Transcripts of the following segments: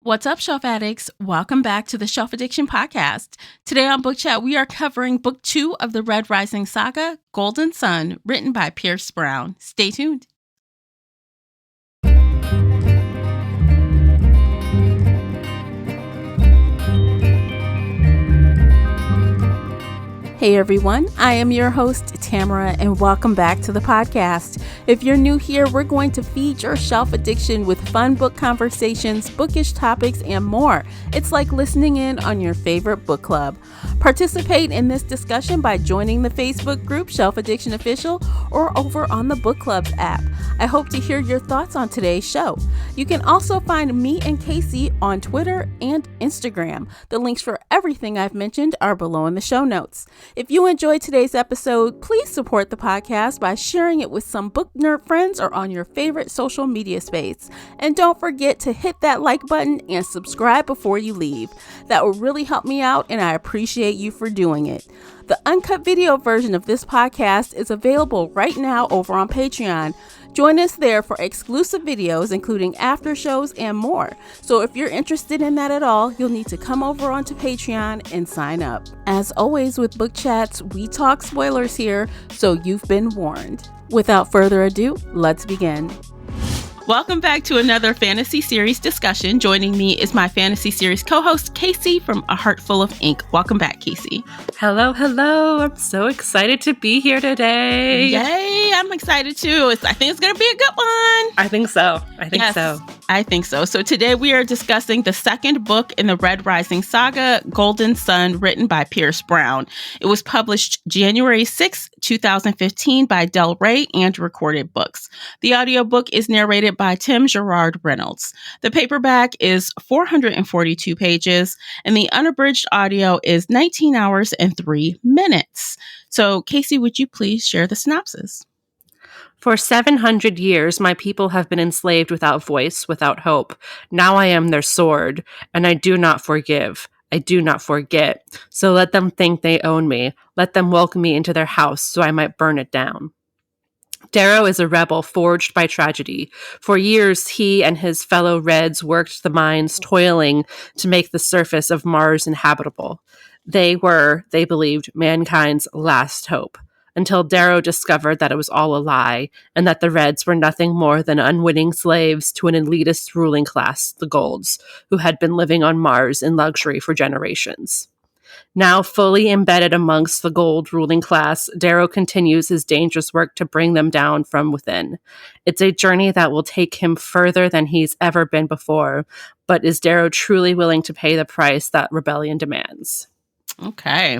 What's up, Shelf Addicts? Welcome back to the Shelf Addiction Podcast. Today on Book Chat, we are covering Book 2 of the Red Rising Saga, Golden Sun, written by Pierce Brown. Stay tuned. Hey everyone, I am your host, Tamara, and welcome back to the podcast. If you're new here, we're going to feed your shelf addiction with fun book conversations, bookish topics, and more. It's like listening in on your favorite book club. Participate in this discussion by joining the Facebook group Shelf Addiction Official or over on the Book Clubs app. I hope to hear your thoughts on today's show. You can also find me and Casey on Twitter and Instagram. The links for everything I've mentioned are below in the show notes. If you enjoyed today's episode, please support the podcast by sharing it with some book nerd friends or on your favorite social media space. And don't forget to hit that like button and subscribe before you leave. That will really help me out, and I appreciate you for doing it. The uncut video version of this podcast is available right now over on Patreon. Join us there for exclusive videos, including after shows and more. So if you're interested in that at all, you'll need to come over onto Patreon and sign up. As always with Book Chats, we talk spoilers here, so you've been warned. Without further ado, let's begin. Welcome back to another fantasy series discussion. Joining me is my fantasy series co-host, Casey from A Heart Full of Ink. Welcome back, Casey. Hello. I'm so excited to be here today. Yay, I'm excited too. I think it's going to be a good one. I think so. I think so. So today we are discussing the second book in the Red Rising Saga, Golden Sun, written by Pierce Brown. It was published January 6, 2015 by Del Rey and Recorded Books. The audiobook is narrated by Tim Gerard Reynolds. The paperback is 442 pages, and the unabridged audio is 19 hours and 3 minutes. So, Casey, would you please share the synopsis? For 700 years, my people have been enslaved without voice, without hope. Now I am their sword, and I do not forgive. I do not forget. So let them think they own me. Let them welcome me into their house so I might burn it down. Darrow is a rebel forged by tragedy. For years, he and his fellow Reds worked the mines, toiling to make the surface of Mars inhabitable. They were, they believed, mankind's last hope, until Darrow discovered that it was all a lie, and that the Reds were nothing more than unwitting slaves to an elitist ruling class, the Golds, who had been living on Mars in luxury for generations. Now fully embedded amongst the Gold ruling class, Darrow continues his dangerous work to bring them down from within. It's a journey that will take him further than he's ever been before, but is Darrow truly willing to pay the price that rebellion demands? Okay.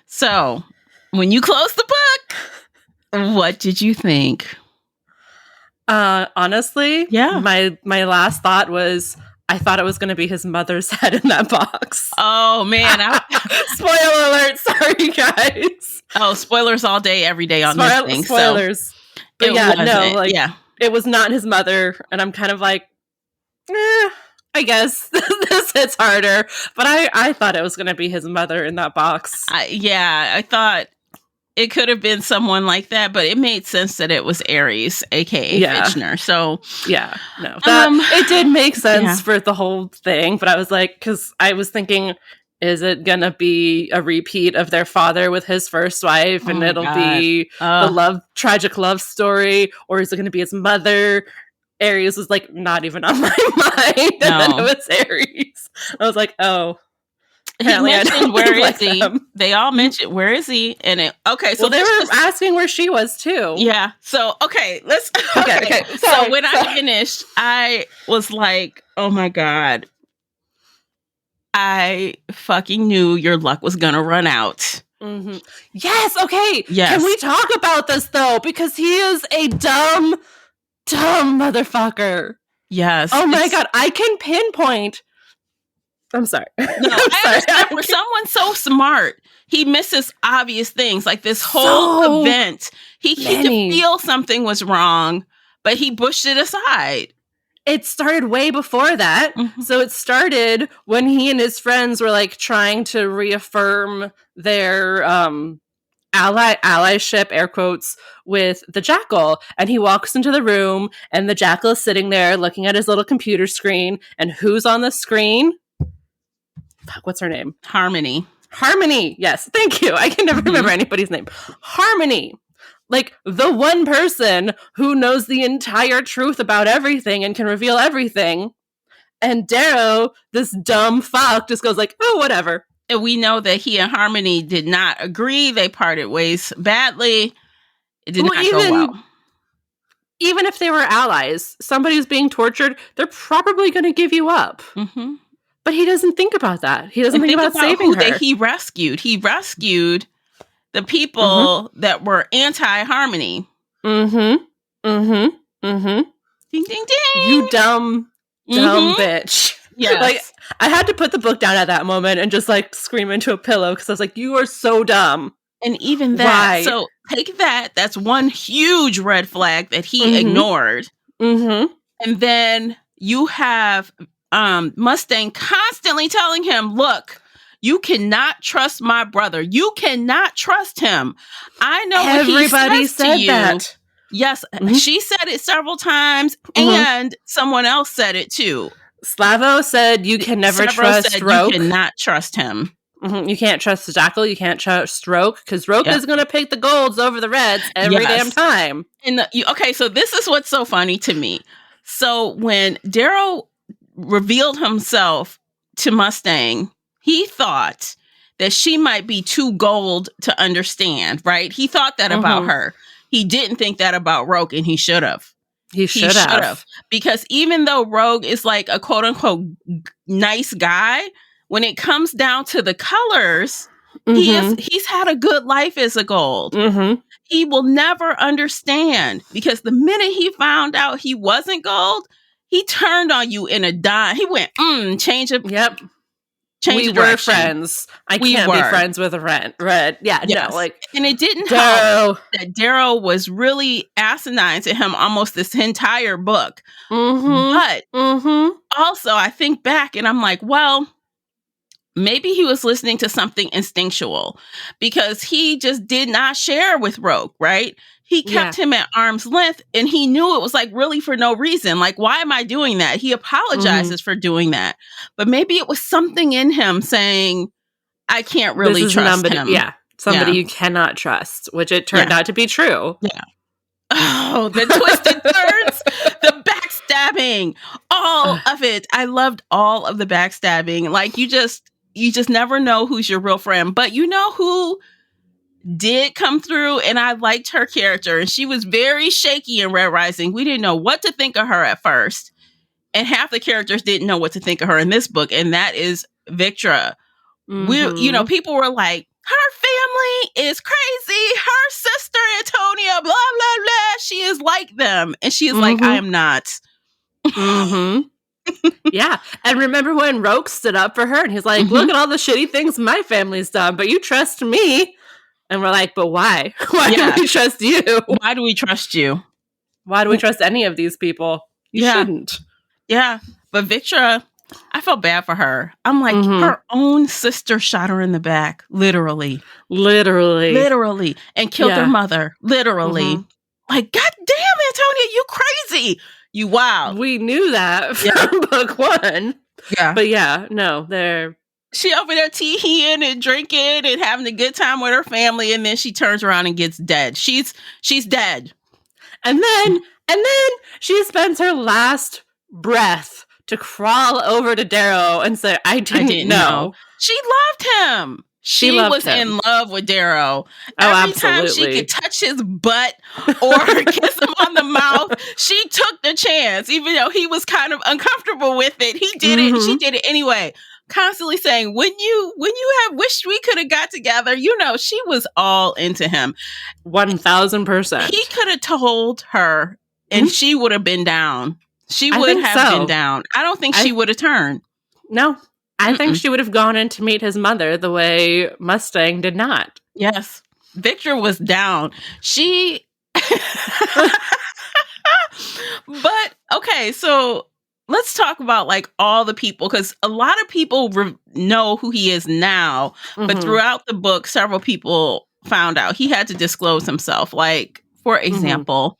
So, when you closed the book, what did you think? Honestly, yeah. My last thought was, I thought it was going to be his mother's head in that box. Oh, man. Spoiler alert. Sorry, guys. Oh, spoilers all day, every day on this thing. Spoilers. So but it was not his mother. And I'm kind of like, I guess this hits harder. But I thought it was going to be his mother in that box. I thought it could have been someone like that, but it made sense that it was Ares, aka Fitchner. So it did make sense for the whole thing. But I was like, because I was thinking, is it gonna be a repeat of their father with his first wife, and it'll be the tragic love story, or is it gonna be his mother? Ares was like not even on my mind, and then it was Ares. I was like, oh. He mentioned where is he? They all mentioned where is he? And so they were asking where she was too. Yeah. So let's. Okay. So when I finished, I was like, oh my God, I fucking knew your luck was gonna run out. Mm-hmm. Yes. Okay. Yes. Can we talk about this though? Because he is a dumb motherfucker. Yes. Oh my God, I can pinpoint. I'm sorry. No, I understand. For someone so smart, he misses obvious things like this whole event. He could feel something was wrong, but he pushed it aside. It started way before that. Mm-hmm. So it started when he and his friends were like trying to reaffirm their allyship, air quotes, with the jackal. And he walks into the room, and the jackal is sitting there looking at his little computer screen. And who's on the screen? Fuck, what's her name? Harmony. Harmony. Yes, thank you. I can never remember anybody's name. Harmony. Like, the one person who knows the entire truth about everything and can reveal everything. And Darrow, this dumb fuck, just goes like, oh, whatever. And we know that he and Harmony did not agree. They parted ways badly. It did not go well. Even if they were allies, somebody who's being tortured, they're probably going to give you up. Mm-hmm. But he doesn't think about that. He doesn't think about saving who her. That he rescued. He rescued the people that were anti-Harmony. Mm-hmm. Mm-hmm. Mm-hmm. Ding, ding, ding. You dumb bitch. Yes. Like, I had to put the book down at that moment and just like scream into a pillow because I was like, you are so dumb. And even that. Why? So take that. That's one huge red flag that he ignored. Mm-hmm. And then you have Mustang constantly telling him, look, you cannot trust my brother. You cannot trust him. I know everybody what he says said to you. That. Yes, she said it several times, and someone else said it too. Slavo said you can never trust Roke. You cannot trust him. Mm-hmm. You can't trust the Jackal. You can't trust Roke because Roke is going to pick the golds over the reds every damn time. And okay, so this is what's so funny to me. So when Darrow revealed himself to Mustang, he thought that she might be too gold to understand, right? He thought that about her. He didn't think that about Rogue, and he should have. He should have. Because even though Rogue is like a quote unquote nice guy, when it comes down to the colors, he's had a good life as a gold. He will never understand because the minute he found out he wasn't gold, he turned on you in a dime. He went, change it. Yep. We were friends. I can't be friends with a red. Yeah, yes. No, like, and it didn't help that Darrow was really asinine to him almost this entire book. But also, I think back and I'm like, well, maybe he was listening to something instinctual because he just did not share with Rogue, right? He kept him at arm's length and he knew it was like really for no reason. Like, why am I doing that? He apologizes for doing that. But maybe it was something in him saying, I can't really trust him. Yeah. Somebody you cannot trust, which it turned out to be true. Yeah. Oh, the twisted turns, the backstabbing, all of it. I loved all of the backstabbing. Like, you just never know who's your real friend. But you know who did come through, and I liked her character, and she was very shaky in Red Rising. We didn't know what to think of her at first, and half the characters didn't know what to think of her in this book, and that is Victra. People were like, her family is crazy, her sister Antonia, blah blah blah, she is like them, and she is like, I am not. Yeah. And remember when Roke stood up for her and he's like, look at all the shitty things my family's done, but you trust me. And we're like, but why? Why do we trust you? Why do we trust you? Why do we trust any of these people? You shouldn't. Yeah. But Victra, I felt bad for her. I'm like, her own sister shot her in the back. Literally. And killed her mother. Literally. Like, God damn, Antonia, you crazy. You wild. We knew that from book one. Yeah. But yeah, no, they're... She over there teeing and drinking and having a good time with her family, and then she turns around and gets dead. She's dead. And then she spends her last breath to crawl over to Darrow and say, I didn't know. She loved him. She was in love with Darrow. Every time she could touch his butt or kiss him on the mouth, she took the chance. Even though he was kind of uncomfortable with it, he did it. She did it anyway. Constantly saying, when you have wished we could have got together, she was all into him. 1000%. He could have told her and she would have been down. She would have been down. I don't think she would have turned. No, I think she would have gone in to meet his mother the way Mustang did not. Yes. Victor was down. But, okay, so let's talk about like all the people, because a lot of people know who he is now, but throughout the book, several people found out. He had to disclose himself. Like, for example,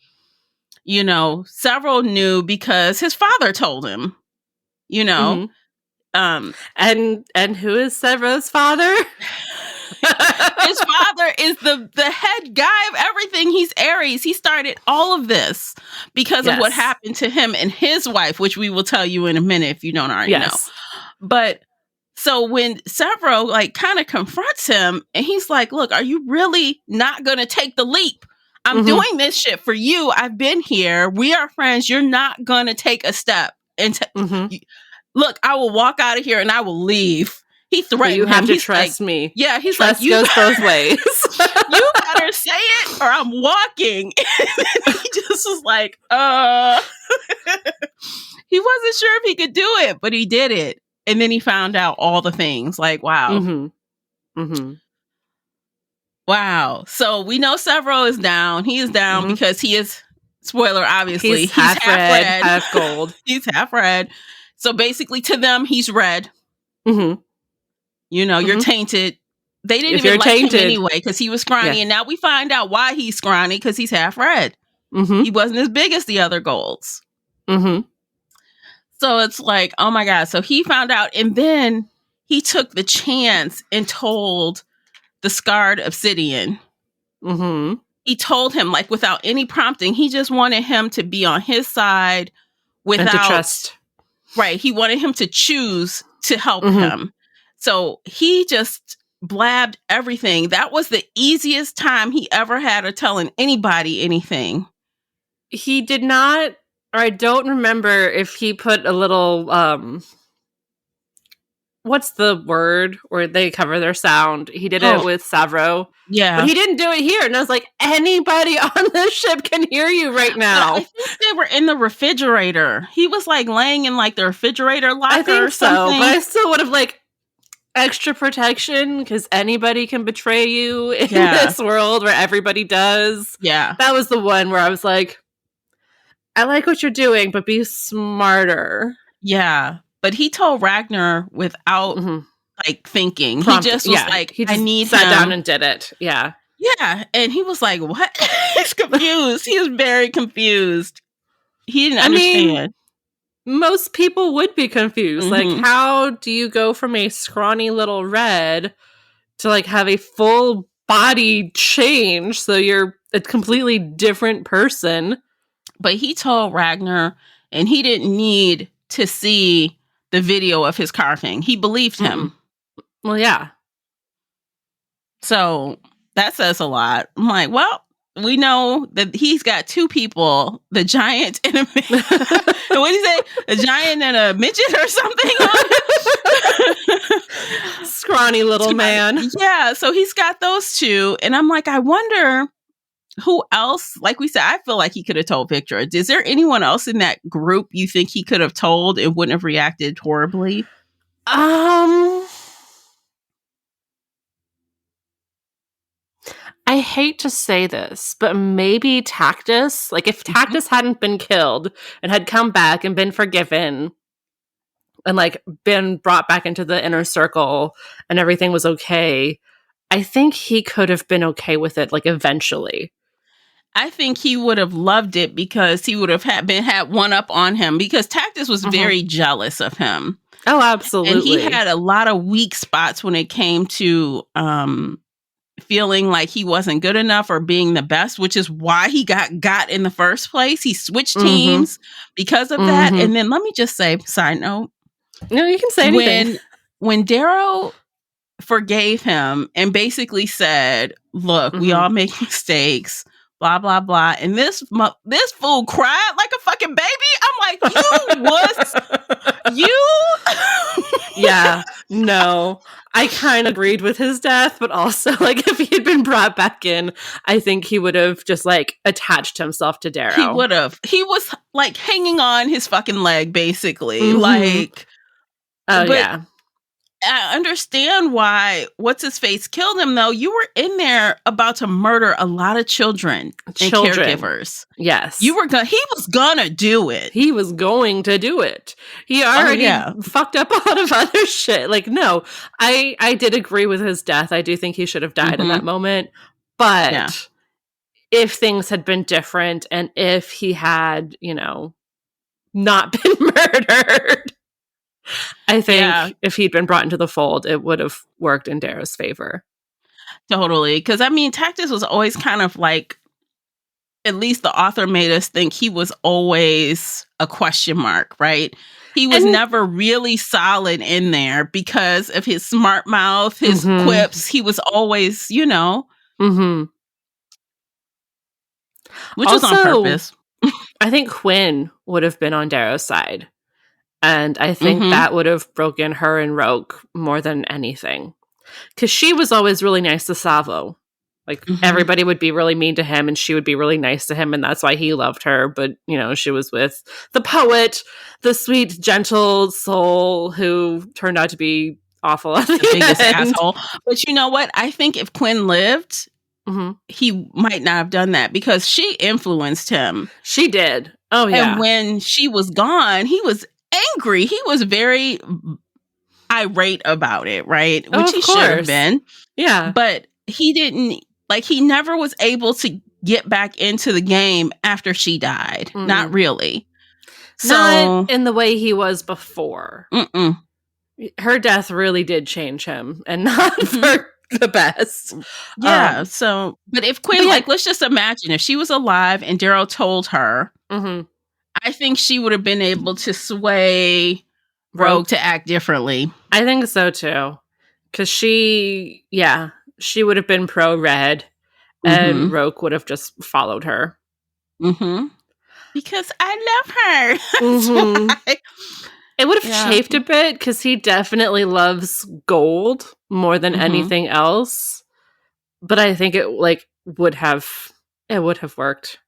several knew because his father told him, And who is Severo's father? His father is the head guy of everything. He's Aries. He started all of this because of what happened to him and his wife, which we will tell you in a minute if you don't already know. But so when Severo kind of confronts him and he's like, look, are you really not going to take the leap? I'm doing this shit for you. I've been here. We are friends. You're not going to take a step. And look, I will walk out of here and I will leave. He threatened you have him. to He's trust me. Yeah, he's trust like, you goes both ways. You better say it or I'm walking. And he just was like, He wasn't sure if he could do it, but he did it. And then he found out all the things. Like, wow. Wow. So we know Severo is down. He is down because he is, spoiler, obviously, he's half red, half gold. He's half red. So basically to them, he's red. You're tainted. They didn't even like him anyway because he was scrawny. And now we find out why he's scrawny because he's half red. He wasn't as big as the other golds. So it's like, oh my God. So he found out. And then he took the chance and told the scarred obsidian. He told him without any prompting. He just wanted him to be on his side without and to trust. Right. He wanted him to choose to help him. So he just blabbed everything. That was the easiest time he ever had of telling anybody anything. He did not, or I don't remember if he put a little, what's the word where they cover their sound? He did it with Severo. Yeah. But he didn't do it here. And I was like, anybody on this ship can hear you right now. I think they were in the refrigerator. He was laying in the refrigerator locker I think or something. So, but I still would have extra protection because anybody can betray you in this world where everybody does. Yeah. That was the one where I was like, I like what you're doing, but be smarter. Yeah. But he told Ragnar without thinking. He just was he just I need sat him. down and did it. Yeah. Yeah. And he was like, what? He's confused. He was very confused. He didn't understand. Most people would be confused. How do you go from a scrawny little red to have a full body change so you're a completely different person? But he told Ragnar, and he didn't need to see the video of his carving. He believed him. Well, yeah. So that says a lot. I'm like, well, we know that he's got two people, the giant and a what did you say? A giant and a midget or something? Scrawny little man. Yeah, so he's got those two. And I'm like, I wonder who else, like we said, I feel like he could have told Victor. Is there anyone else in that group you think he could have told and wouldn't have reacted horribly? I hate to say this, but maybe Tactus. If Tactus hadn't been killed and had come back and been forgiven and been brought back into the inner circle and everything was okay, I think he could have been okay with it eventually. I think he would have loved it because he would have had one up on him because Tactus was very jealous of him. Oh, absolutely. And he had a lot of weak spots when it came to feeling like he wasn't good enough or being the best, which is why he got in the first place. He switched teams because of that. And then let me just say, side note. No, you can say anything. When Darrow forgave him and basically said, look, we all make mistakes, blah, blah, blah. And this fool cried like a fucking baby. I'm like, you? Yeah, no. I kind of agreed with his death, but also, if he had been brought back in, I think he would have just, attached himself to Darrow. He would have. He was, hanging on his fucking leg, basically. Yeah. I understand why what's-his-face killed him, though. You were in there about to murder a lot of children and caregivers. Yes. He was gonna do it. He was going to do it. He already fucked up a lot of other shit. No, I did agree with his death. I do think he should have died in that moment. Yeah. But if things had been different and if he had, not been murdered, I Yeah, think if he'd been brought into the fold, it would have worked in Darrow's favor. totally. Because, I mean, Tactus was always kind of like, at least the author made us think he was always a question mark, right? He was And- never really solid in there because of his smart mouth, his quips. He was always, Mm-hmm. which was on purpose. I think Quinn would have been on Darrow's side. And I think Mhm. that would have broken her and Rogue more than anything. Because she was always really nice to Savo. Like, everybody would be really mean to him and she would be really nice to him. And that's why he loved her. But, she was with the poet, the sweet, gentle soul who turned out to be awful at the biggest end. asshole. But you know what? I think if Quinn lived, he might not have done that because she influenced him. She did. Oh, yeah. And when she was gone, he was angry. He was very irate about it, right? Which he should have been. Yeah. But he didn't, he never was able to get back into the game after she died. Not really. Not in the way he was before. Mm-mm. Her death really did change him, and not for the best. Yeah. But if Quinn, let's just imagine if she was alive and Darrow told her, I think she would have been able to sway Rogue to act differently. I think so too, because she would have been pro-Red, and Rogue would have just followed her. Because I love her. That's why. It would have chafed a bit because he definitely loves gold more than anything else. But I think it would have worked.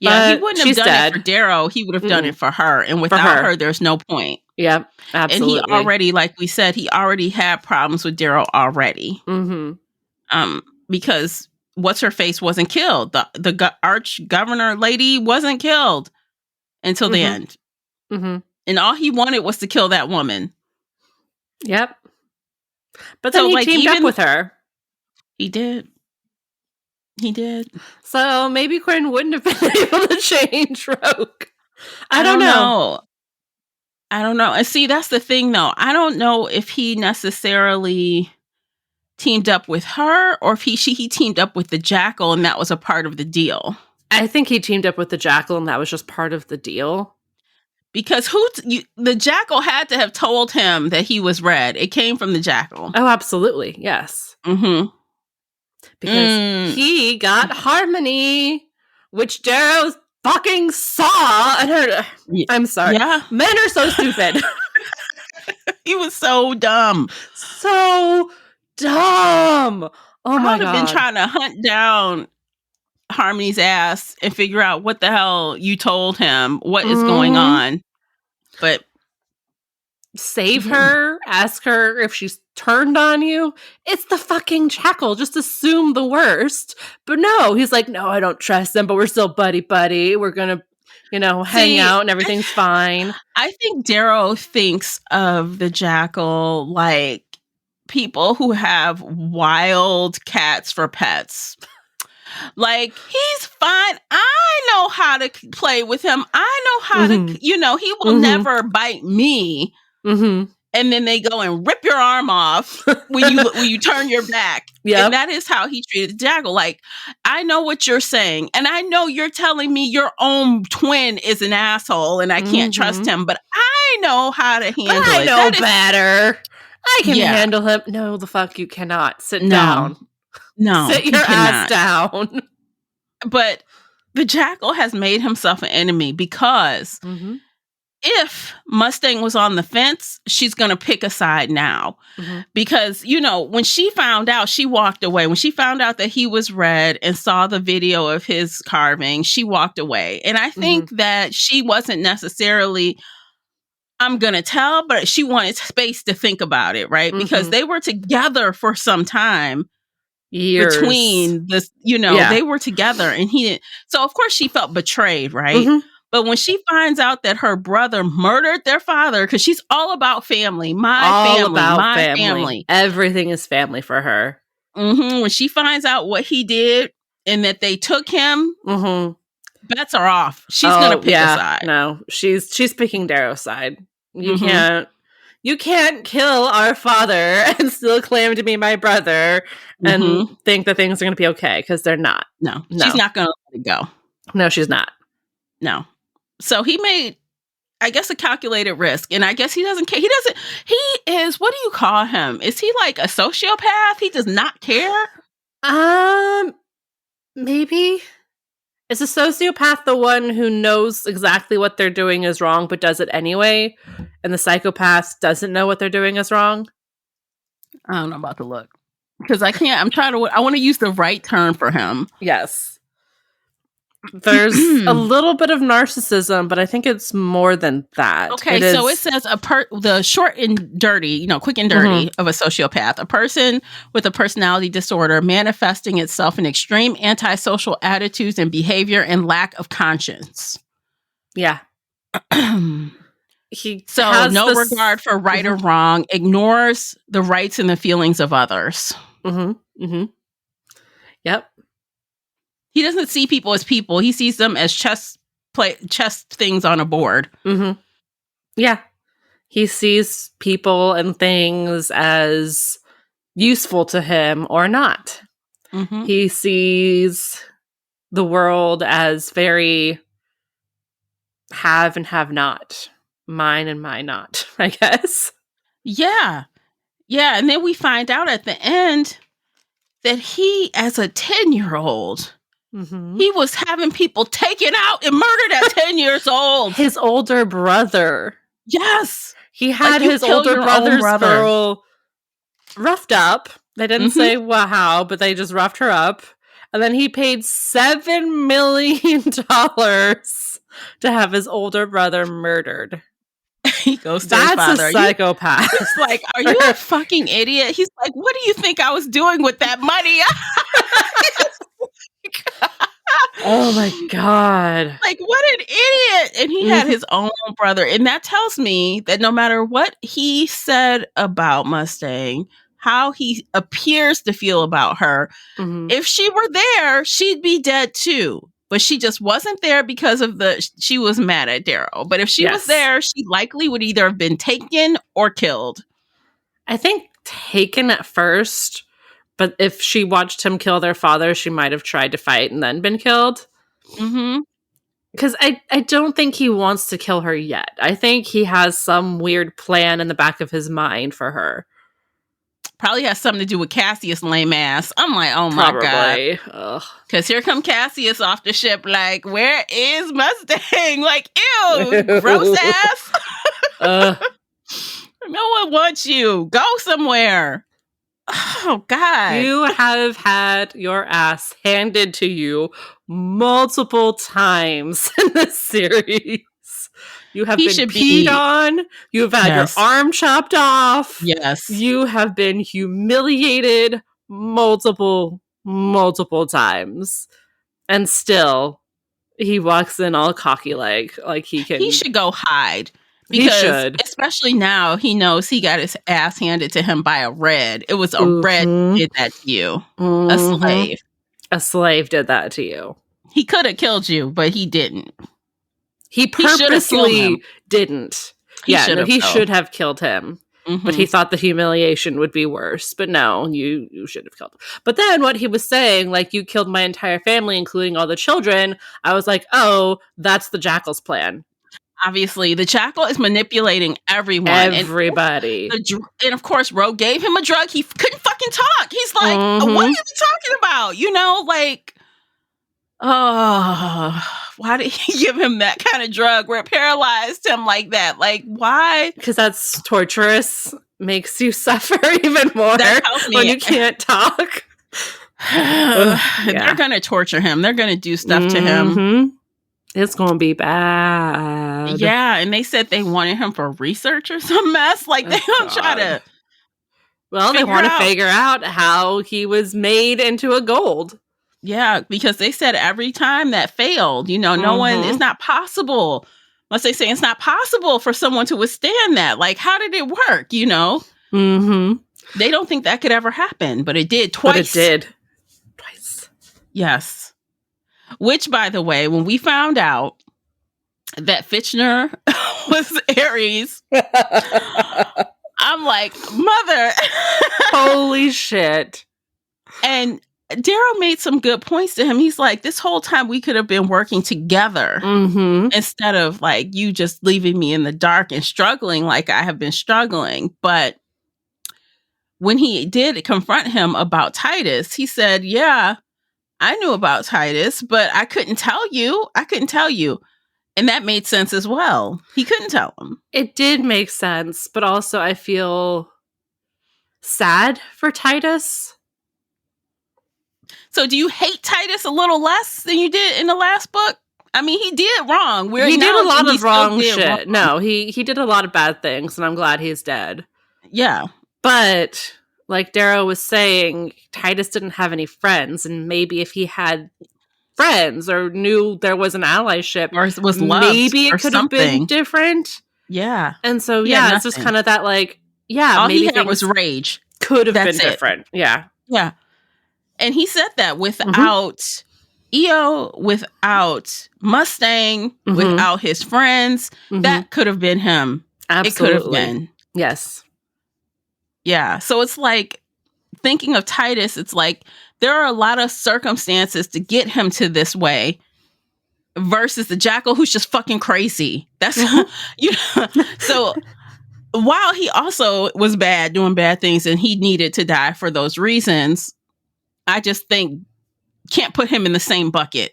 Yeah, he wouldn't have done it for Darrow. He would have done it for her. And without her, there's no point. Yeah, absolutely. And he already, like we said, he already had problems with Darrow already. Because what's her face wasn't killed. The arch governor lady wasn't killed until the end. And all he wanted was to kill that woman. Yep. But then he teamed up with her. He did. So maybe Quinn wouldn't have been able to change Rogue. I don't know. And see, that's the thing, though. I don't know if he necessarily teamed up with her or if he teamed up with the Jackal and that was a part of the deal. I think he teamed up with the Jackal and that was just part of the deal. Because the Jackal had to have told him that he was Red. It came from the Jackal. Oh, absolutely. Yes. Because he got Harmony, which Darrow fucking saw and heard. I'm sorry. Yeah. Men are so stupid. He was so dumb. So dumb. Oh my God. I've been trying to hunt down Harmony's ass and figure out what the hell you told him, what is going on. But save her, ask her if she's turned on you. It's the fucking Jackal. Just assume the worst. But no, he's like, no, I don't trust them, but we're still buddy. We're gonna, hang out and everything's fine. I think Darrow thinks of the Jackal like people who have wild cats for pets. Like, he's fine. I know how to play with him. I know how to, he will never bite me. And then they go and rip your arm off when you turn your back. Yeah. And that is how he treated the Jackal. Like, I know what you're saying. And I know you're telling me your own twin is an asshole and I can't trust him. But I know how to handle it. I know better. I can handle him. No, the fuck you cannot. Sit down. No. Sit your ass down. But the Jackal has made himself an enemy because if Mustang was on the fence, she's going to pick a side now. Because, when she found out, she walked away. When she found out that he was Red and saw the video of his carving, she walked away. And I think that she wasn't necessarily, I'm going to tell, but she wanted space to think about it, right? Because they were together for some time. Years. Between this, they were together and he didn't. So, of course, she felt betrayed, right? But when she finds out that her brother murdered their father, because she's all about family, my family. Everything is family for her. When she finds out what he did and that they took him, bets are off. She's gonna pick a side. No, she's picking Darrow's side. You can't kill our father and still claim to be my brother and think that things are gonna be okay, because they're not. No, she's not gonna let it go. No, she's not. No. So he made, I guess, a calculated risk, and I guess he doesn't care. He is, what do you call him? Is he like a sociopath? He does not care? Maybe. Is a sociopath the one who knows exactly what they're doing is wrong but does it anyway? And the psychopath doesn't know what they're doing is wrong? I don't know about to look. Because I want to use the right term for him. Yes. There's a little bit of narcissism, but I think it's more than that. Okay, so it says the short and dirty, quick and dirty of a sociopath, a person with a personality disorder manifesting itself in extreme antisocial attitudes and behavior and lack of conscience. Yeah. No regard for right or wrong, ignores the rights and the feelings of others. Yep. He doesn't see people as people. He sees them as chess things on a board. Yeah. He sees people and things as useful to him or not. He sees the world as very have and have not. Mine and mine not, I guess. Yeah. Yeah. And then we find out at the end that he, as a 10-year-old, he was having people taken out and murdered at 10 years old. His older brother. Yes. He had his older brother's girl roughed up. They didn't say how, but they just roughed her up. And then he paid $7 million to have his older brother murdered. He goes to his father. That's a psychopath. He's like, are you a fucking idiot? He's like, what do you think I was doing with that money? Oh my God. Like, what an idiot. And he had his own brother. And that tells me that no matter what he said about Mustang, how he appears to feel about her, if she were there, she'd be dead too. But she just wasn't there because she was mad at Darrow. But if she was there, she likely would either have been taken or killed. I think taken at first. But if she watched him kill their father, she might have tried to fight and then been killed. Because I don't think he wants to kill her yet. I think he has some weird plan in the back of his mind for her. Probably has something to do with Cassius' lame ass. I'm like, oh my God. Because here come Cassius off the ship like, where is Mustang? Like, ew, gross ass. No one wants you. Go somewhere. Oh, God. You have had your ass handed to you multiple times in this series. You have been peed on. You've had your arm chopped off. Yes. You have been humiliated multiple times. And still, he walks in all cocky like he can. He should go hide. Because, he should. Especially now, he knows he got his ass handed to him by a red. It was a red who did that to you. A slave. A slave did that to you. He could have killed you, but he didn't. He purposely didn't. He should have killed him. But he thought the humiliation would be worse. But no, you should have killed him. But then what he was saying, like, you killed my entire family, including all the children, I was like, oh, that's the Jackal's plan. Obviously, the Jackal is manipulating everyone. Everybody. And of course, Rogue gave him a drug. He couldn't fucking talk. He's like, what are you talking about? Why did he give him that kind of drug where it paralyzed him like that? Like, why? Because that's torturous. Makes you suffer even more when you can't talk. They're going to torture him. They're going to do stuff to him. It's going to be bad. Yeah, and they said they wanted him for research or some mess. Like, they don't try to... Well, they want to figure out how he was made into a gold. Yeah, because they said every time that failed, no one... It's not possible. Unless they say it's not possible for someone to withstand that. Like, how did it work, They don't think that could ever happen, but it did twice. But it did. Twice. Yes. Which, by the way, when we found out that Fitchner was Aries, I'm like, mother. Holy shit. And Daryl made some good points to him. He's like, this whole time we could have been working together instead of like you just leaving me in the dark and struggling like I have been struggling. But when he did confront him about Titus, he said, yeah, I knew about Titus, but I couldn't tell you. And that made sense as well. He couldn't tell him. It did make sense, but also I feel sad for Titus. So do you hate Titus a little less than you did in the last book? I mean, he did wrong. He did a lot of wrong shit. No, he did a lot of bad things, and I'm glad he's dead. Yeah. But like Darrow was saying, Titus didn't have any friends, and maybe if he had friends or knew there was an allyship, or was loved, maybe it could have been different. Yeah. And so it's just kind of that like, all maybe he had was rage. Could have been different. Yeah. Yeah. And he said that without EO, without Mustang, without his friends, that could have been him. Absolutely. It could have been. Yes. Yeah. So it's like, thinking of Titus, it's like there are a lot of circumstances to get him to this way versus the Jackal who's just fucking crazy. That's, so while he also was bad, doing bad things, and he needed to die for those reasons, I just think can't put him in the same bucket.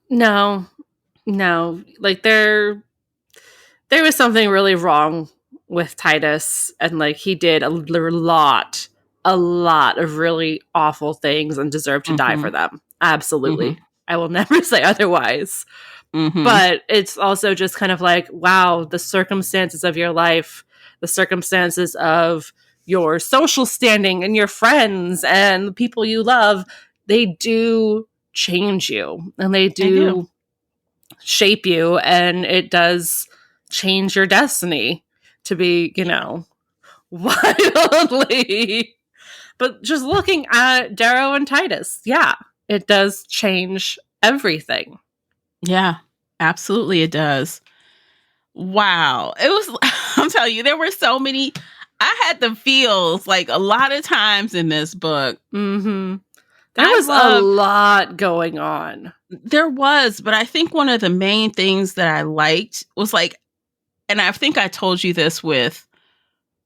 No. Like there was something really wrong with Titus, and like he did a lot of really awful things and deserved to die for them. Absolutely. I will never say otherwise. But it's also just kind of like, wow, the circumstances of your life, the circumstances of your social standing and your friends and the people you love, they do change you and they do shape you, and it does change your destiny to be, wildly. But just looking at Darrow and Titus, it does change everything. Yeah, absolutely it does. Wow. It was, I'm telling you, there were so many, I had the feels like a lot of times in this book. There was a lot going on. There was, but I think one of the main things that I liked was like, and I think I told you this with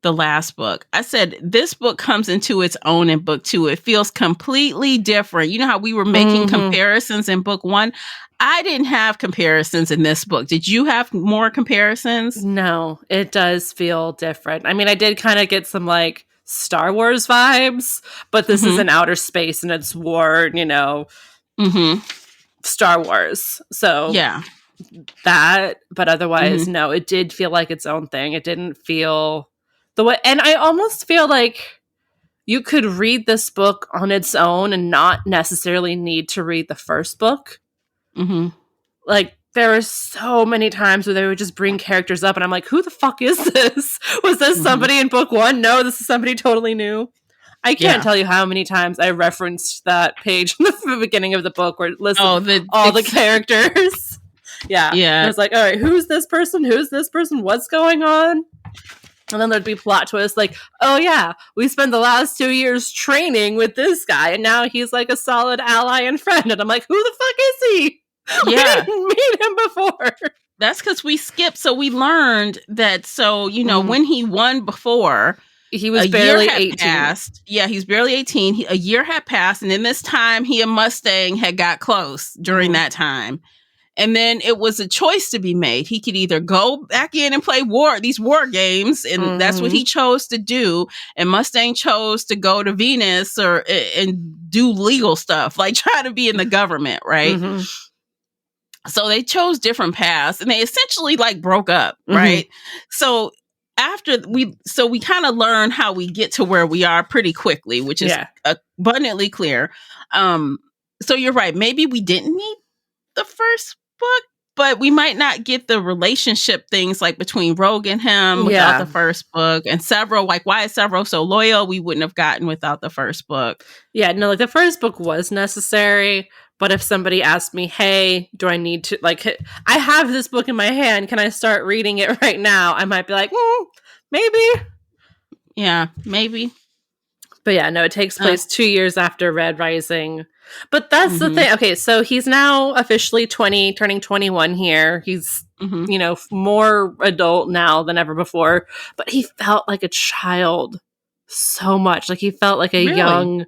the last book. I said, this book comes into its own in book 2. It feels completely different. You know how we were making comparisons in book 1? I didn't have comparisons in this book. Did you have more comparisons? No, it does feel different. I mean, I did kind of get some like Star Wars vibes, but this is in outer space and it's war, Star Wars. So that, but otherwise, no, it did feel like its own thing. It didn't feel the way, and I almost feel like you could read this book on its own and not necessarily need to read the first book. Like, there are so many times where they would just bring characters up and I'm like, who the fuck is this? Was this somebody in book 1? No, this is somebody totally new. I can't tell you how many times I referenced that page in the beginning of the book where it lists all the characters. Yeah. And I was like, all right, who's this person? Who's this person? What's going on? And then there'd be plot twists like, oh yeah, we spent the last 2 years training with this guy and now he's like a solid ally and friend. And I'm like, who the fuck is he? We didn't meet him before. That's because we skipped. So we learned that. So, when he won before, he was barely 18. Passed. Yeah, he's barely 18. A year had passed. And then this time he and Mustang had got close during that time. And then it was a choice to be made. He could either go back in and play these war games. And that's what he chose to do. And Mustang chose to go to Venus and do legal stuff, like try to be in the government. Right. So they chose different paths and they essentially like broke up. Right. So we kind of learn how we get to where we are pretty quickly, which is abundantly clear. So you're right. Maybe we didn't need the first book, but we might not get the relationship things like between Rogue and him without the first book, and Several, like why is Several so loyal? We wouldn't have gotten without the first book. Yeah, no, like the first book was necessary, but if somebody asked me, hey, do I need to, like, I have this book in my hand, can I start reading it right now? I might be like, maybe. Yeah, maybe. But yeah, no, it takes place 2 years after Red Rising. But that's the thing. Okay, so he's now officially 20, turning 21 here. He's, you know, more adult now than ever before. But he felt like a child so much. Like, he felt like a young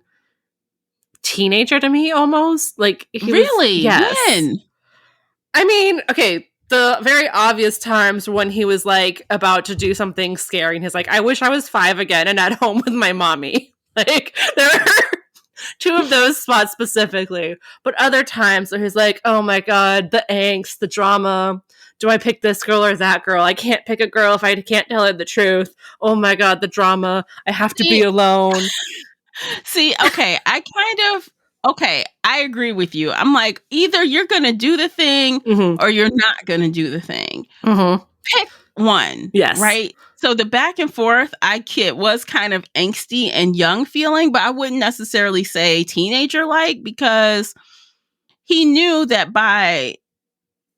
teenager to me, almost. Like, he really? Was, yes. When? I mean, okay, the very obvious times when he was, like, about to do something scary. And he's like, I wish I was 5 again and at home with my mommy. Like, there are 2 of those spots specifically. But other times where he's like, oh my God, the angst, the drama. Do I pick this girl or that girl? I can't pick a girl if I can't tell her the truth. Oh my God, the drama. I have to be alone. See, okay, I agree with you. I'm like, either you're going to do the thing or you're not going to do the thing. Pick one. Yes. Right? So the back and forth, was kind of angsty and young feeling, but I wouldn't necessarily say teenager-like, because he knew that by,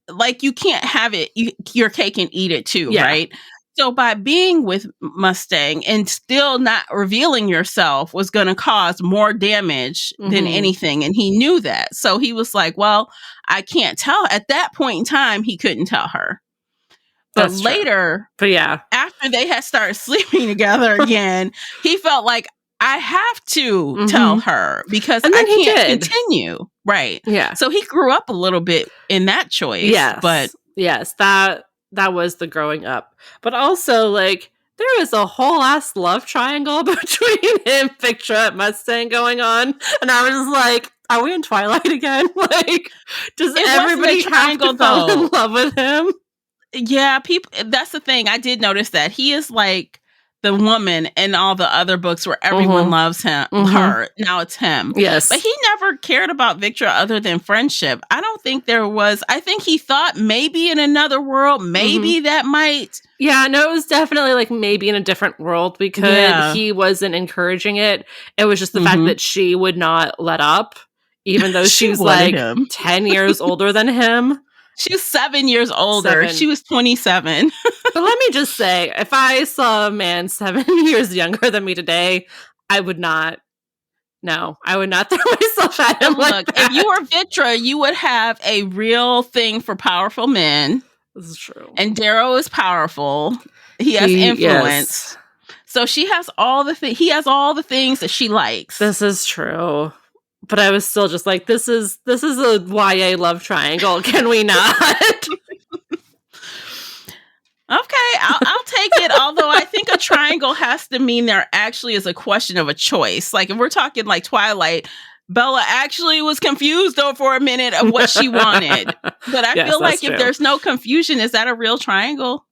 like, you can't have it, your cake and eat it too, right? So by being with Mustang and still not revealing yourself was going to cause more damage than anything. And he knew that. So he was like, well, I can't tell. At that point in time, he couldn't tell her. But That's later, after they had started sleeping together again, he felt like, I have to tell her because I can't continue. Right. Yeah. So he grew up a little bit in that choice. Yes. But yes, that was the growing up. But also, like, there was a whole ass love triangle between him, Victra, and Mustang going on. And I was just like, are we in Twilight again? Like, does everybody have to fall in love with him? Yeah, that's the thing. I did notice that he is like the woman in all the other books where everyone loves him, her. Now it's him. Yes. But he never cared about Victra other than friendship. I don't think there was. I think he thought maybe in another world, maybe that might. Yeah, no, it was definitely like maybe in a different world because he wasn't encouraging it. It was just the fact that she would not let up, even though she was like 10 years older than him. She was 7 years older. She was 27. But let me just say, if I saw a man 7 years younger than me today, I would not throw myself at him. Look, if you were Victra, you would have a real thing for powerful men. This is true. And Darrow is powerful. He has influence. Yes. So she has he has all the things that she likes. This is true. But I was still just like, this is a YA love triangle. Can we not? Okay, I'll take it. Although I think a triangle has to mean there actually is a question of a choice. Like if we're talking like Twilight, Bella actually was confused though for a minute of what she wanted. But I feel like if there's no confusion, is that a real triangle?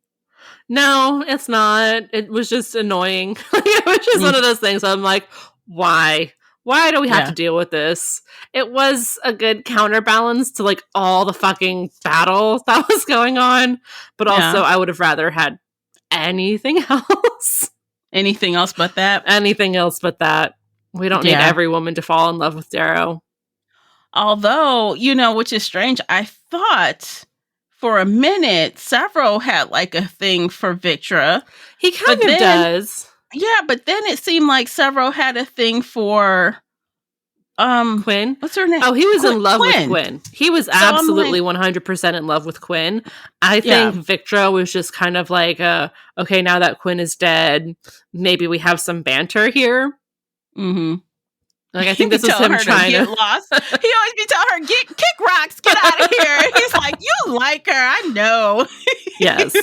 No, it's not. It was just annoying. It was just one of those things. I'm like, why? Why do we have to deal with this? It was a good counterbalance to like all the fucking battles that was going on. But also I would have rather had anything else. Anything else but that? Anything else but that. We don't need every woman to fall in love with Darrow. Although, which is strange, I thought for a minute Several had like a thing for Victra. He kind of does. Yeah, but then it seemed like Several had a thing for Quinn. What's her name? Oh, he was in love with Quinn. He was absolutely 100% in love with Quinn. I think Victra was just kind of like, okay, now that Quinn is dead, maybe we have some banter here. Like I think this is him trying to get lost. He always be telling her, kick rocks, get out of here. He's like, you like her, I know. Yes.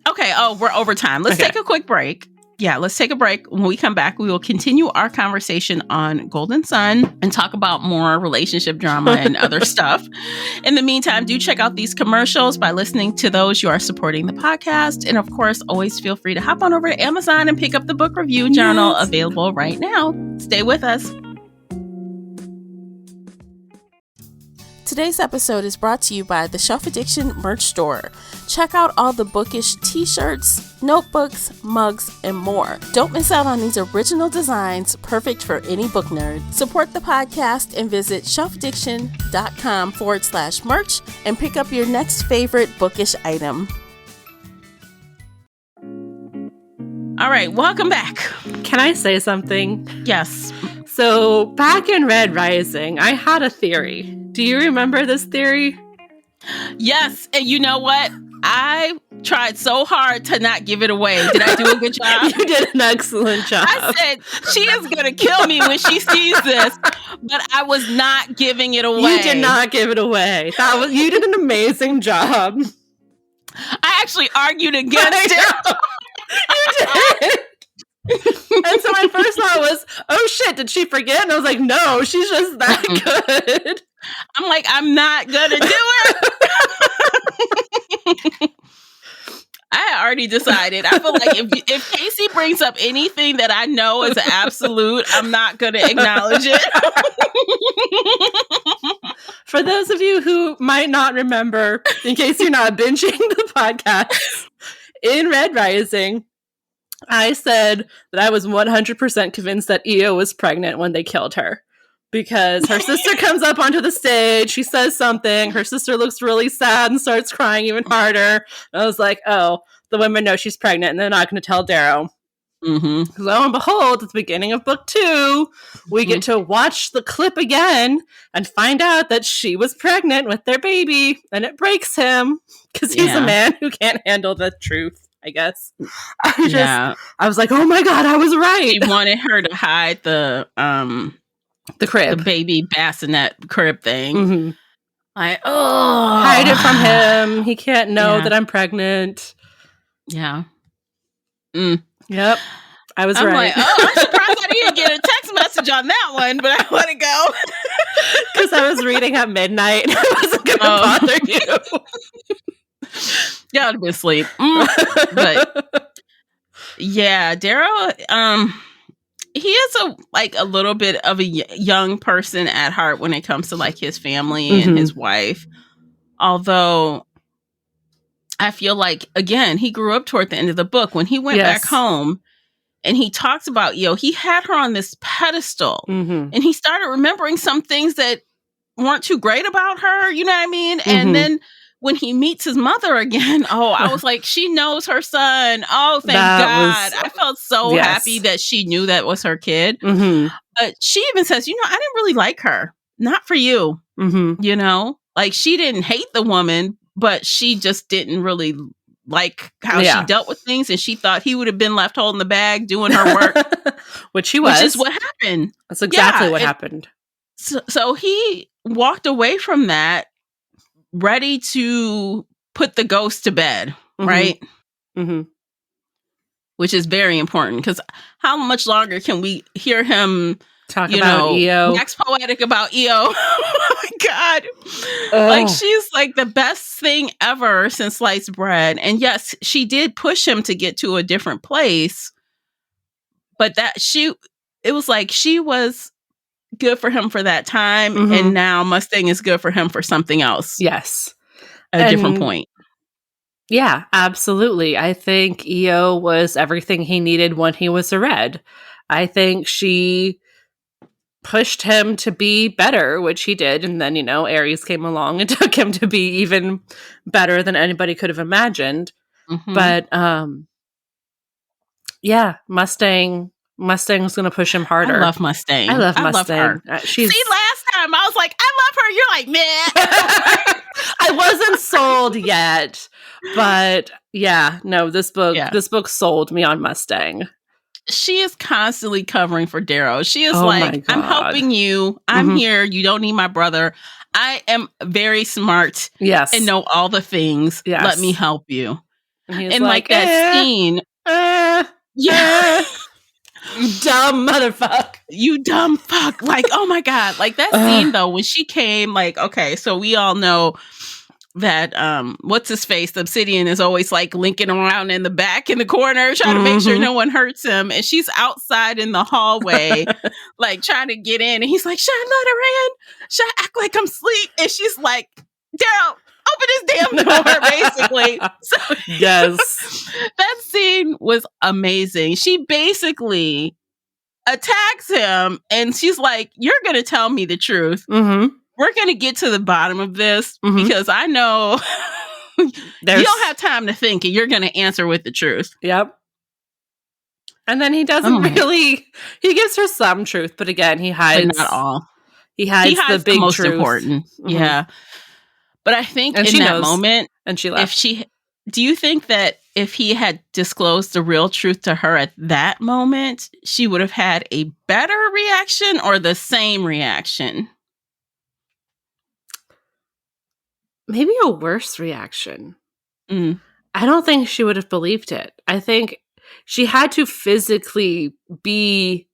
Okay, we're over time. Let's take a quick break. Yeah, let's take a break. When we come back, we will continue our conversation on Golden Sun and talk about more relationship drama and other stuff. In the meantime, do check out these commercials. By listening to those, you are supporting the podcast. And of course, always feel free to hop on over to Amazon and pick up the book review journal available right now. Stay with us. Today's episode is brought to you by the Shelf Addiction merch store. Check out all the bookish t-shirts, notebooks, mugs, and more. Don't miss out on these original designs, perfect for any book nerd. Support the podcast and visit shelfaddiction.com/merch and pick up your next favorite bookish item. All right, welcome back. Can I say something? Yes. So back in Red Rising, I had a theory. Do you remember this theory? Yes. And you know what? I tried so hard to not give it away. Did I do a good job? You did an excellent job. I said, she is going to kill me when she sees this, but I was not giving it away. You did not give it away. You did an amazing job. I actually argued against it. You did. And so my first thought was, oh shit, did she forget? And I was like, no, she's just that good. I'm like, I'm not gonna do it. I had already decided. I feel like if Casey brings up anything that I know is an absolute, I'm not gonna acknowledge it. For those of you who might not remember, in case you're not binging the podcast, in Red Rising, I said that I was 100% convinced that Io was pregnant when they killed her. Because her sister comes up onto the stage, she says something, her sister looks really sad and starts crying even harder. And I was like, oh, the women know she's pregnant and they're not going to tell Darrow. Mm-hmm. Lo and behold, at the beginning of book 2, we get to watch the clip again and find out that she was pregnant with their baby. And it breaks him because he's a man who can't handle the truth. I guess. I was like, oh my God, I was right. He wanted her to hide the crib, the baby bassinet crib thing. Mm-hmm. Like, hide it from him. He can't know that I'm pregnant. Yeah. Yep. I was right. Like, I'm surprised I didn't get a text message on that one, but I let it go. Because I was reading at midnight. I wasn't going to bother you. Yeah, I'd be asleep. But yeah, Darrow, he is a little bit of a young person at heart when it comes to like his family and his wife. Although I feel like, again, he grew up toward the end of the book when he went back home and he talks about, he had her on this pedestal and he started remembering some things that weren't too great about her. You know what I mean? And then when he meets his mother again, I was like, she knows her son. Oh, thank God. I felt so happy that she knew that was her kid. But she even says, I didn't really like her. Not for you. Like she didn't hate the woman, but she just didn't really like how she dealt with things. And she thought he would have been left holding the bag, doing her work. Which he was. Which is what happened. That's exactly what happened. So he walked away from that, ready to put the ghost to bed, right? Which is very important because how much longer can we hear him talk about Io? Wax poetic about Io. Oh my God. Like she's like the best thing ever since sliced bread. And yes, she did push him to get to a different place, but it was like she was good for him for that time, and now Mustang is good for him for something else. Yes. At a different point. Yeah, absolutely. I think Io was everything he needed when he was a Red. I think she pushed him to be better, which he did, and then, Ares came along and took him to be even better than anybody could have imagined. But, Mustang was going to push him harder. I love Mustang. I love Mustang. Her. See, last time I was like, I love her. You're like, man. I wasn't sold yet, but this book sold me on Mustang. She is constantly covering for Darrow. She is like, I'm helping you. I'm here. You don't need my brother. I am very smart. Yes. And know all the things. Yes. Let me help you. And like that scene. You dumb motherfucker. You dumb fuck. Like, oh my God. Like that scene though, when she came, like, okay, so we all know that what's his face, Obsidian, is always like linking around in the back in the corner trying to make sure no one hurts him, and she's outside in the hallway like trying to get in, and he's like, "Should I let her in? Should I act like I'm asleep?" And she's like, "Daryl, open his damn door," basically. So Yes. that scene was amazing. She basically attacks him, and she's like, "You're gonna tell me the truth. We're going to get to the bottom of this because I know you don't have time to think, and you're going to answer with the truth." Yep. And then he doesn't really, he gives her some truth, but again, he hides. But not all. He hides the big most truth. important. Yeah. But I think and in she that knows, moment, and she left. Do you think that if he had disclosed the real truth to her at that moment, she would have had a better reaction or the same reaction? Maybe a worse reaction. I don't think she would have believed it. I think she had to physically be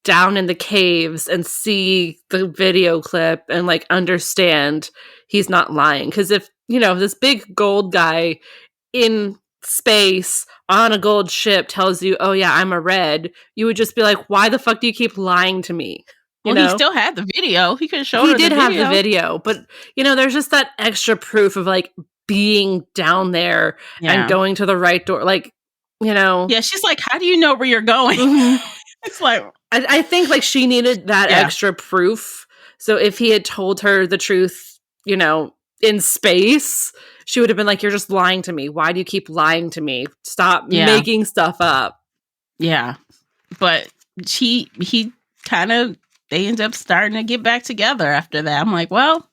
down in the caves and see the video clip and like understand he's not lying. Because if, this big gold guy in space on a gold ship tells you, "Oh yeah, I'm a red," you would just be like, "Why the fuck do you keep lying to me?" He still had the video. He could have shown her the video. He did have the video, but there's just that extra proof of like being down there and going to the right door. Like, Yeah, she's like, "How do you know where you're going?" It's like, I think like she needed that extra proof. So if he had told her the truth, in space, she would have been like, "You're just lying to me. Why do you keep lying to me? Stop making stuff up." Yeah. But he kind of, they end up starting to get back together after that. I'm like, well,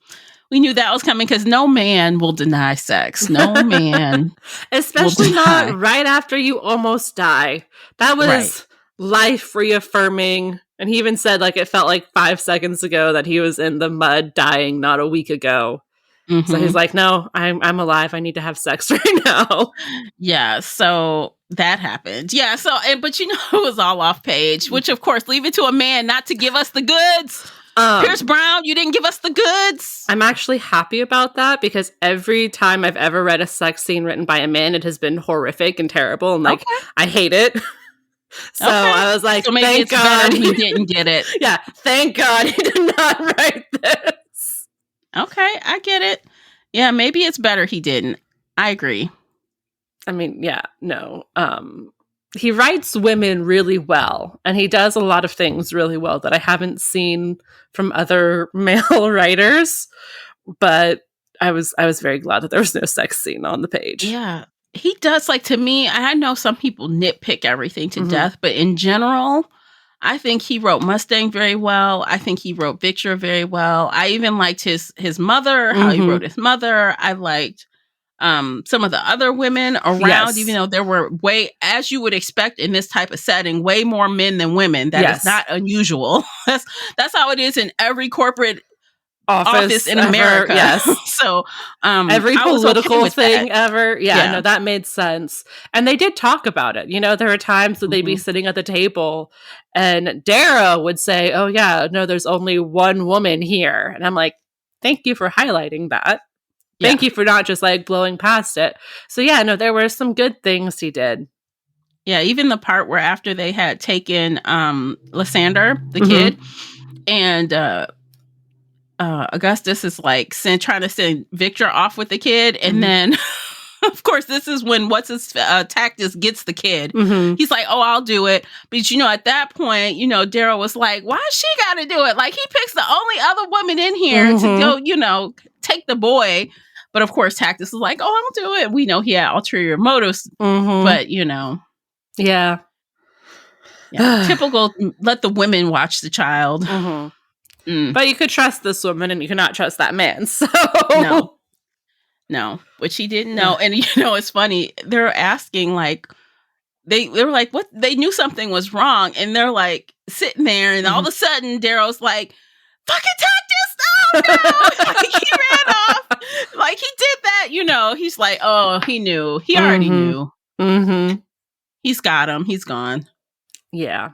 we knew that was coming because no man will deny sex. No man. Especially not right after you almost die. That was life reaffirming. And he even said like it felt like 5 seconds ago that he was in the mud dying, not a week ago. So he's like, "No, I'm alive. I need to have sex right now." Yeah, so that happened. Yeah, so but it was all off page, which of course, leave it to a man not to give us the goods. Pierce Brown, you didn't give us the goods. I'm actually happy about that because every time I've ever read a sex scene written by a man, it has been horrific and terrible, and like I hate it. So I was like, so maybe thank God he didn't get it. Yeah, thank God he did not write this. Okay, I get it. Yeah, maybe it's better he didn't. I agree. I mean, yeah, no. He writes women really well, and he does a lot of things really well that I haven't seen from other male writers. But I was very glad that there was no sex scene on the page. Yeah, he does. Like, to me, I know some people nitpick everything to death, but in general, I think he wrote Mustang very well. I think he wrote Victor very well. I even liked his mother, how he wrote his mother. I liked some of the other women around, even though there were as you would expect in this type of setting, way more men than women. That is not unusual. That's how it is in every corporate office in America. Yes. So every political thing ever. No, that made sense. And they did talk about it. There were times that they'd be sitting at the table and Dara would say, "Oh yeah, no, there's only one woman here." And I'm like, thank you for highlighting that. Thank you for not just like blowing past it. So no, there were some good things he did. Yeah, even the part where after they had taken Lysander, the kid, and Augustus is like trying to send Victor off with the kid, and then of course this is when Tactus gets the kid. He's like, "Oh, I'll do it," but at that point, Daryl was like, "Why she got to do it? Like, he picks the only other woman in here to go, take the boy." But of course, Tactus is like, "Oh, I'll do it." We know he had ulterior motives, but yeah, typical. Let the women watch the child. But you could trust this woman and you cannot trust that man. So no, which he didn't know. And it's funny. They're asking like, they were like, what? They knew something was wrong, and they're like sitting there, and all of a sudden Daryl's like, "Fucking Tactus!" Oh no! Like, he ran off. Like, he did that. He's like, oh, he knew. He already knew. He's got him. He's gone. Yeah.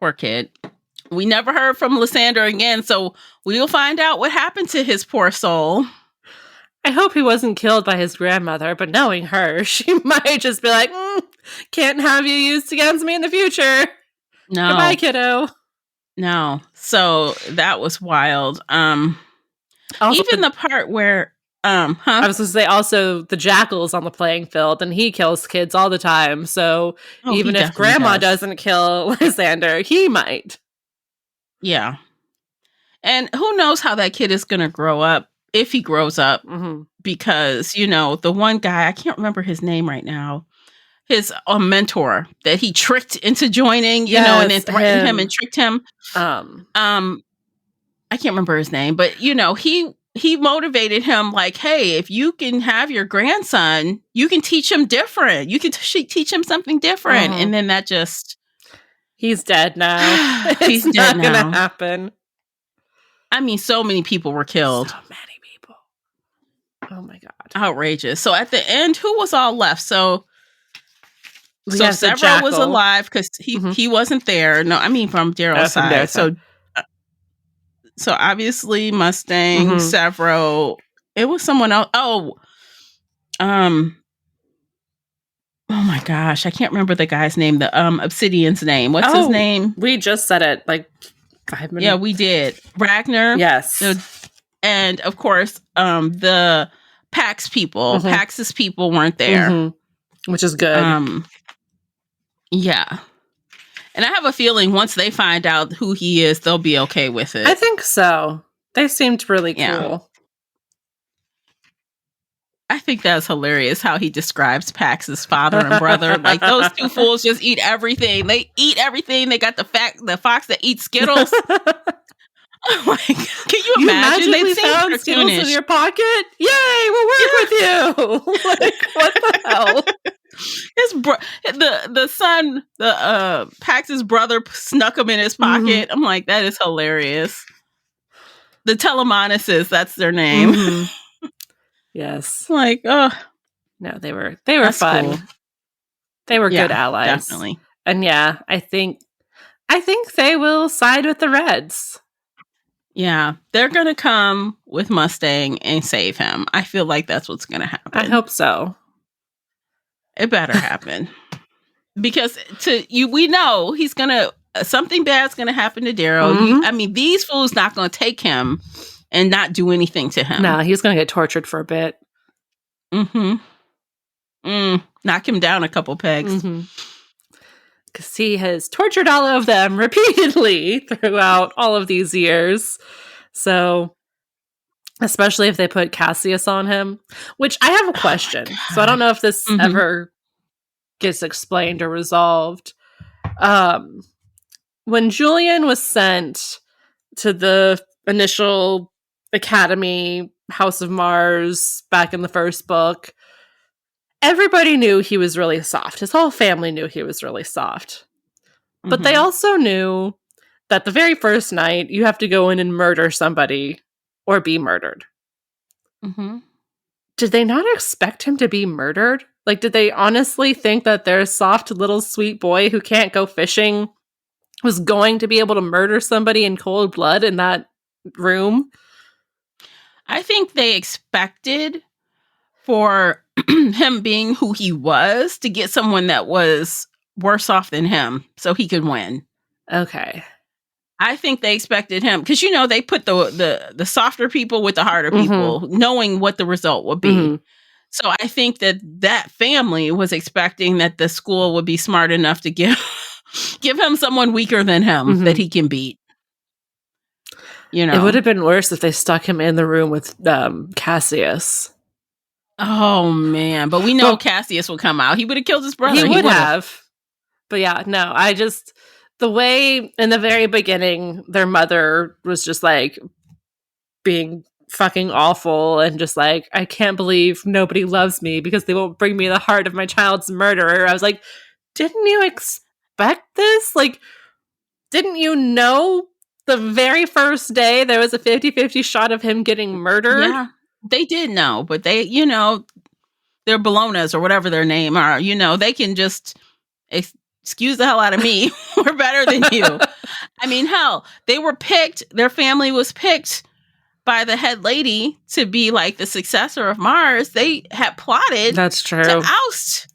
Poor kid. We never heard from Lysander again, so we'll find out what happened to his poor soul. I hope he wasn't killed by his grandmother, but knowing her, she might just be like, can't have you used against me in the future. No. Goodbye, kiddo. No. So that was wild. Also, even the part where I was going to say also the jackal's on the playing field and he kills kids all the time. So even if grandma doesn't kill Lysander, he might. Yeah. And who knows how that kid is going to grow up, if he grows up, because, you know, the one guy, I can't remember his name right now, his mentor that he tricked into joining, you know, and then threatened him and tricked him. I can't remember his name, but, you know, he motivated him like, hey, if you can have your grandson, you can teach him different. You can teach him something different. And then that just... He's dead now. He's not going to happen. I mean, so many people were killed. So many people. Oh my God. Outrageous. So at the end, who was all left? So Severo was alive because he wasn't there. No, I mean from Daryl's side. So obviously Mustang, Severo. It was someone else. Oh my gosh, I can't remember the guy's name. The Obsidian's name. What's his name? We just said it like 5 minutes. Yeah, we did. Ragnar. Yes. And of course, the Pax people, Pax's people weren't there, which is good. Yeah. And I have a feeling once they find out who he is, they'll be okay with it. I think so. They seemed really cool. I think that's hilarious how he describes Pax's father and brother. Like, those two fools just eat everything. They eat everything. They got the fox that eats Skittles. Oh my God. Can you imagine? They found Skittles in your pocket? Yay, we'll work with you. Like, what the hell? The son, Pax's brother snuck him in his pocket. I'm like, that is hilarious. The Telemonuses, that's their name. Yes. Like, oh. No, they were fun. Cool. They were good allies. Definitely. And yeah, I think they will side with the Reds. Yeah, they're going to come with Mustang and save him. I feel like that's what's going to happen. I hope so. It better happen. Because we know he's going to, something bad's going to happen to Daryl. I mean, these fools not going to take him and not do anything to him. No, he's going to get tortured for a bit. Knock him down a couple pegs. Because he has tortured all of them repeatedly throughout all of these years. So, especially if they put Cassius on him, which I have a question. So I don't know if this ever gets explained or resolved. When Julian was sent to the initial Academy, House of Mars, back in the first book, everybody knew he was really soft. His whole family knew he was really soft. But they also knew that the very first night, you have to go in and murder somebody or be murdered. Did they not expect him to be murdered? Like, did they honestly think that their soft little sweet boy who can't go fishing was going to be able to murder somebody in cold blood in that room? I think they expected for him being who he was to get someone that was worse off than him so he could win. Okay. I think they expected him because, you know, they put the softer people with the harder people, knowing what the result would be. So I think that family was expecting that the school would be smart enough to give him someone weaker than him that he can beat. You know, it would have been worse if they stuck him in the room with Cassius. Oh man! But we know Cassius will come out. He would have killed his brother. He would have. But yeah, no. The way in the very beginning, their mother was just like being fucking awful and just like, I can't believe nobody loves me because they won't bring me the heart of my child's murderer. I was like, didn't you expect this? Like, didn't you know the very first day there was a 50-50 shot of him getting murdered? Yeah, they did know, but they, you know, they're Bolognas or whatever their name are, you know, they can just excuse the hell out of me. We're better than you. I mean, hell, they were picked. Their family was picked by the head lady to be like the successor of Mars. They had plotted That's true. to oust,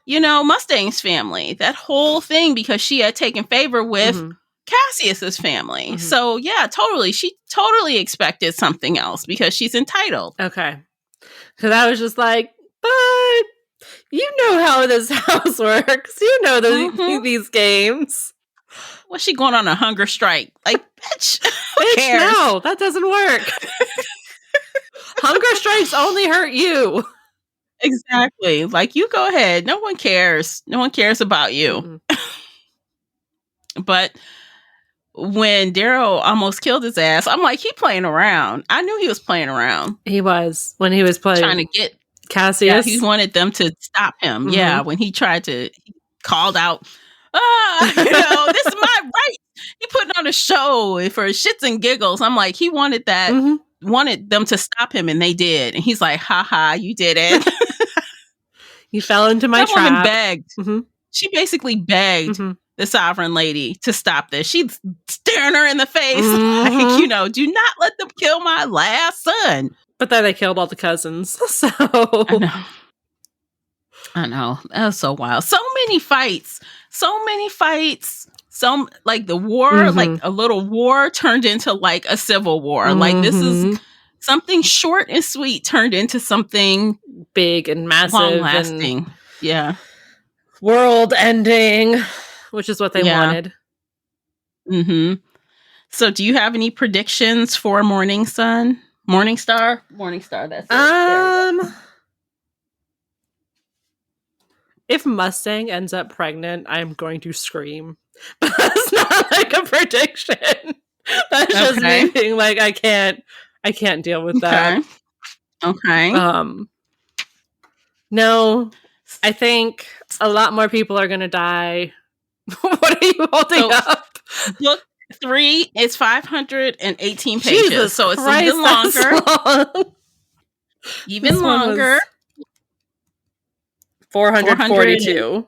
Mustang's family. That whole thing because she had taken favor with Cassius's family. So yeah, totally. She totally expected something else because she's entitled. Okay. Because I was just like, but you know how this house works. You know these games. What's she going on a hunger strike? Like, bitch, who cares? No, that doesn't work. Hunger strikes only hurt you. Exactly. Like, you go ahead. No one cares. No one cares about you. But when Daryl almost killed his ass, I'm like, he playing around. I knew he was playing around. He was. When he was trying to get Cassius. Yeah, he wanted them to stop him. Yeah, when he called out, this is my right. He put on a show for shits and giggles. I'm like, he wanted that, wanted them to stop him, and they did. And he's like, ha, you did it. You fell into my trap. That woman begged. She basically begged the sovereign lady to stop this. She's staring her in the face, like, do not let them kill my last son. But then they killed all the cousins. So I know. That was so wild. So many fights. Some like the war, like a little war turned into like a civil war. Like this is something short and sweet turned into something big and massive, long lasting. Yeah. World ending, which is what they wanted. So do you have any predictions for Morningstar? That's it. If Mustang ends up pregnant, I'm going to scream. But that's not like a prediction. That's just me being like, I can't deal with that. Okay. No, I think a lot more people are going to die. What are you holding up? Book 3 is 518 pages. Jesus so it's Christ, even longer. Long. Even longer. 442.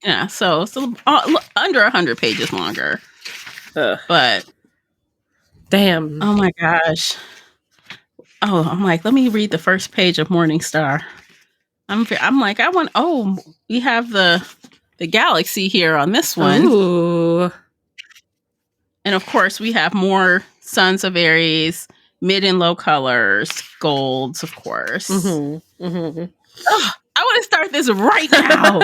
Yeah, so it's under 100 pages longer. But damn. Oh my gosh. Oh, I'm like, let me read the first page of Morningstar. I'm like, we have the galaxy here on this one. Ooh. And of course, we have more Sons of Aries, mid and low colors, golds, of course. I want to start this right now.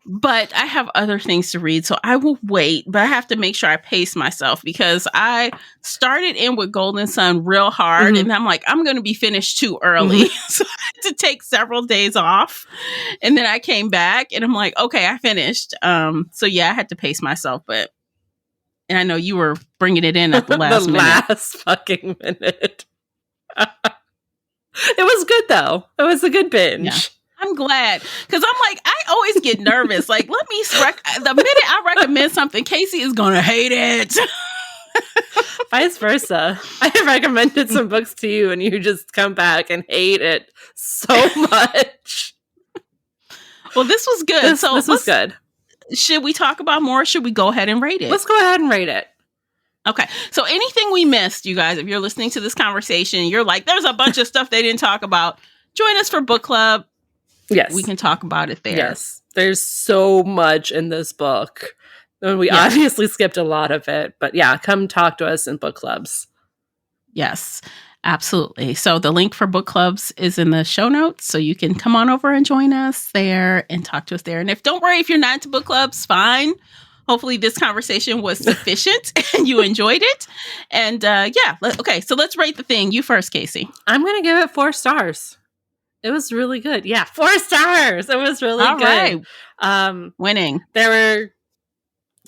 But I have other things to read, so I will wait. But I have to make sure I pace myself because I started in with Golden Sun real hard, and I'm like, I'm going to be finished too early. So I had to take several days off. And then I came back, and I'm like, okay, I finished. So yeah, I had to pace myself. And I know you were bringing it in at the last minute. Last fucking minute. It was good, though. It was a good binge. Yeah. I'm glad because I'm like, I always get nervous. Like, the minute I recommend something, Casey is going to hate it. Vice versa. I recommended some books to you and you just come back and hate it so much. Well, this was good. This was good. Should we talk about more? Or should we go ahead and rate it? Let's go ahead and rate it. Okay. So anything we missed, you guys, if you're listening to this conversation, you're like, there's a bunch of stuff they didn't talk about. Join us for book club. Yes. We can talk about it there. Yes. There's so much in this book. And we obviously skipped a lot of it. But yeah, come talk to us in book clubs. Yes, absolutely. So the link for book clubs is in the show notes. So you can come on over and join us there and talk to us there. And don't worry if you're not into book clubs, fine. Hopefully this conversation was sufficient and you enjoyed it. And okay, so let's rate the thing. You first, Casey. I'm going to give it 4 stars. It was really good. Yeah, 4 stars. It was really good. Right. Winning. There were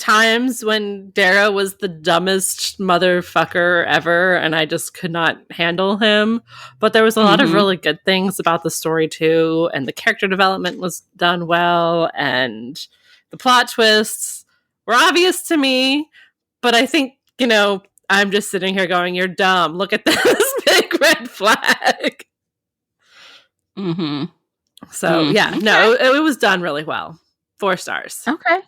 times when Dara was the dumbest motherfucker ever, and I just could not handle him. But there was a lot of really good things about the story, too. And the character development was done well. And the plot twists were obvious to me. But I think, I'm just sitting here going, you're dumb. Look at this big red flag. So, yeah, no, it was done really well. 4 stars. Okay.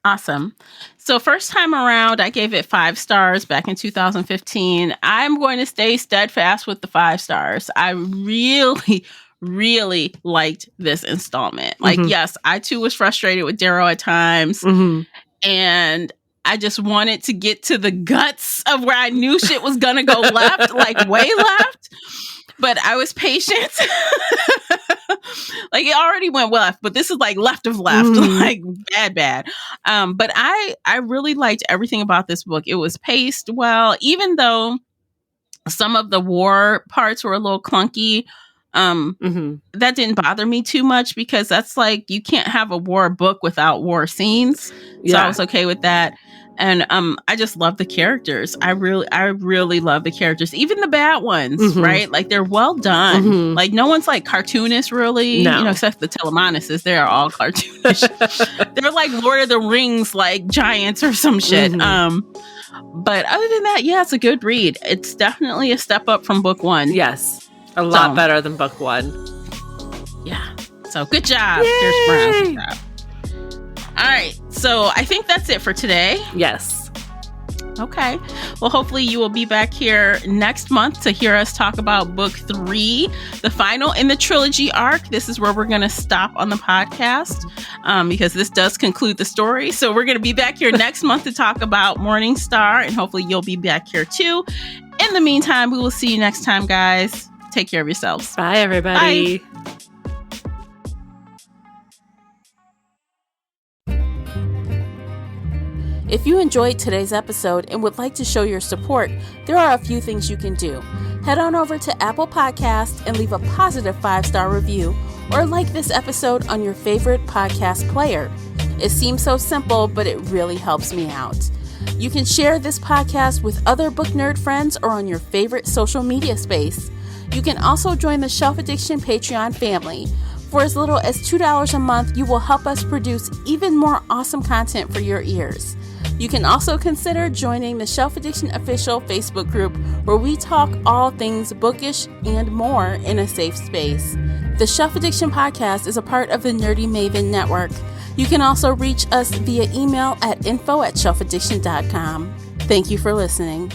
Awesome. So first time around, I gave it 5 stars back in 2015. I'm going to stay steadfast with the 5 stars. I really, really liked this installment. Like, yes, I too was frustrated with Darrow at times. And I just wanted to get to the guts of where I knew shit was going to go left, like way left. But I was patient. Like, it already went left, but this is like left of left, like bad. But I really liked everything about this book. It was paced well, even though some of the war parts were a little clunky. That didn't bother me too much because that's like, you can't have a war book without war scenes. So I was okay with that. And I just love the characters. I really love the characters, even the bad ones, right? Like, they're well done. Like, no one's like cartoonish, really. No. You know, except the Telemanuses. They are all cartoonish. They're like Lord of the Rings, like giants or some shit. But other than that, yeah, it's a good read. It's definitely a step up from book 1. Yes, a lot better than book 1. Yeah. So good job, Pierce Brown. Good job. All right. So I think that's it for today. Yes. Okay. Well, hopefully you will be back here next month to hear us talk about book 3, the final in the trilogy arc. This is where we're going to stop on the podcast because this does conclude the story. So we're going to be back here next month to talk about Morning Star, and hopefully you'll be back here too. In the meantime, we will see you next time, guys. Take care of yourselves. Bye, everybody. Bye. If you enjoyed today's episode and would like to show your support, there are a few things you can do. Head on over to Apple Podcasts and leave a positive 5-star review, or like this episode on your favorite podcast player. It seems so simple, but it really helps me out. You can share this podcast with other book nerd friends or on your favorite social media space. You can also join the Shelf Addiction Patreon family. For as little as $2 a month, you will help us produce even more awesome content for your ears. You can also consider joining the Shelf Addiction official Facebook group, where we talk all things bookish and more in a safe space. The Shelf Addiction podcast is a part of the Nerdy Maven network. You can also reach us via email at info@shelfaddiction.com. Thank you for listening.